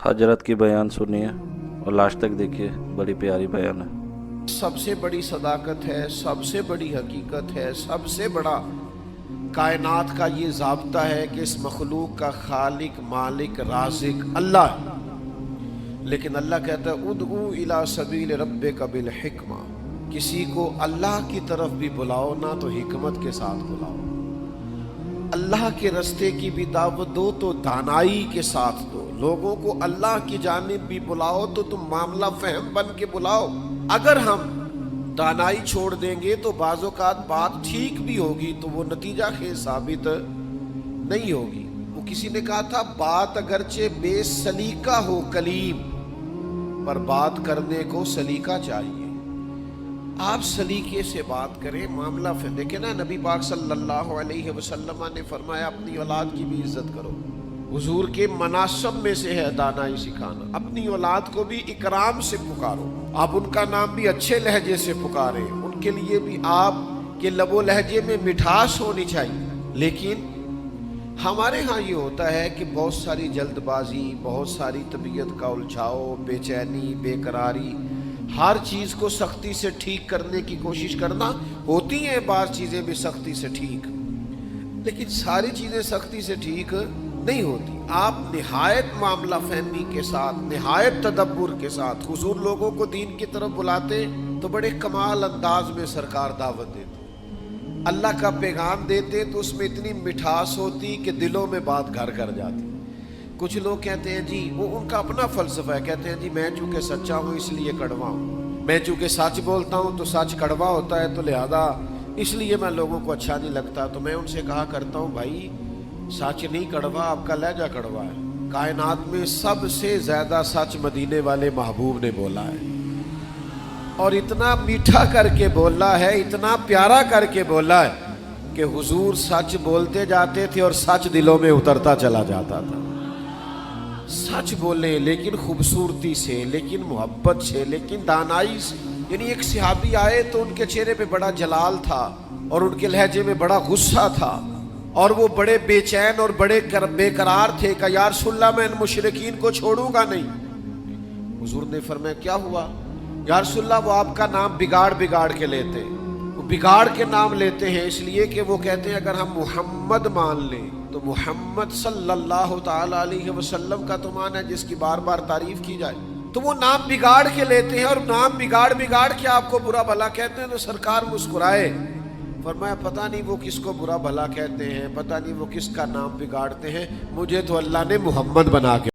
हजरत की बयान सुनिए और लास्ट तक देखिए, बड़ी प्यारी बयान है। सबसे बड़ी सदाकत है, सबसे बड़ी हकीकत है, सबसे बड़ा कायनात का ये ज़ाब्ता है कि इस मखलूक का खालिक मालिक राज़िक अल्लाह है। लेकिन अल्लाह कहता है उदउ इला सबील रब्बिका बिल हिक्मा, किसी को अल्लाह की तरफ भी बुलाओ ना तो हिकमत के साथ बुलाओ। अल्लाह के रास्ते की भी दावत दो तो दानाई के साथ दो। लोगों को अल्लाह की जानिब भी बुलाओ तो तुम मामला फहम बन के बुलाओ। अगर हम दानाई छोड़ देंगे तो बाज़-औक़ात बात ठीक भी होगी तो वो नतीजा खेज साबित नहीं होगी। वो किसी ने कहा था बात अगरचे बेसलीका हो कलीम, पर बात करने को सलीका चाहिए। आप सलीके से बात करें, मामला फिर देखें ना। नबी पाक सल्लल्लाहु अलैहि वसल्लम ने फरमाया अपनी औलाद की भी इज्जत करो। हुजूर के मनासब में से है दानाई सिखाना। अपनी औलाद को भी इकराम से पुकारो, आप उनका नाम भी अच्छे लहजे से पुकारें, उनके लिए भी आप के लबो लहजे में मिठास होनी चाहिए। लेकिन हमारे यहाँ ये होता है कि बहुत सारी जल्दबाजी, बहुत सारी तबीयत का उलझाओ, बेचैनी, बेकरारी, हर चीज़ को सख्ती से ठीक करने की कोशिश करना। होती हैं बाज़ चीज़ें भी सख्ती से ठीक, लेकिन सारी चीज़ें सख्ती से ठीक नहीं होती। आप निहायत मामला फहमी के साथ, निहायत तदब्बुर के साथ हुजूर लोगों को दीन की तरफ बुलाते तो बड़े कमाल अंदाज में सरकार दावत देते, अल्लाह का पैगाम देते तो उसमें इतनी मिठास होती कि दिलों में बात घर कर जाती। कुछ लोग कहते हैं जी, वो उनका अपना फ़लसफ़ा है, कहते हैं जी मैं चूँकि सच्चा हूँ इसलिए कड़वा हूँ, मैं चूँकि सच बोलता हूँ तो सच कड़वा होता है तो लिहाजा इसलिए मैं लोगों को अच्छा नहीं लगता। तो मैं उनसे कहा करता हूँ भाई सच नहीं कड़वा, आपका लहजा कड़वा है। कायनात में सबसे ज़्यादा सच मदीने वाले महबूब ने बोला है, और इतना मीठा करके बोला है, इतना प्यारा करके बोला है कि हुजूर सच बोलते जाते थे और सच दिलों में उतरता चला जाता था। सच बोले लेकिन खूबसूरती से, लेकिन मोहब्बत से, लेकिन दानाई से। यानी एक सहाबी आए तो उनके चेहरे पे बड़ा जलाल था और उनके लहजे में बड़ा गुस्सा था, और वो बड़े बेचैन और बड़े बेकरार थे कि या रसूलल्लाह मैं इन मुशरिकीन को छोड़ूंगा नहीं। हुजूर ने फरमाया क्या हुआ? या रसूलल्लाह वो आपका नाम बिगाड़ बिगाड़ के लेते, वो बिगाड़ के नाम लेते हैं इसलिए कि वो कहते हैं अगर हम मुहम्मद मान लें तो मुहम्मद सल्लल्लाहु ताला अलैहि वसल्लम का तो मान है जिसकी बार बार तारीफ की जाए, तो वो नाम बिगाड़ के लेते हैं और नाम बिगाड़ बिगाड़ के आपको बुरा भला कहते हैं। तो सरकार मुस्कुराए, फरमाया पता नहीं वो किसको बुरा भला कहते हैं, पता नहीं वो किसका नाम बिगाड़ते हैं, मुझे तो अल्लाह ने मुहम्मद बना के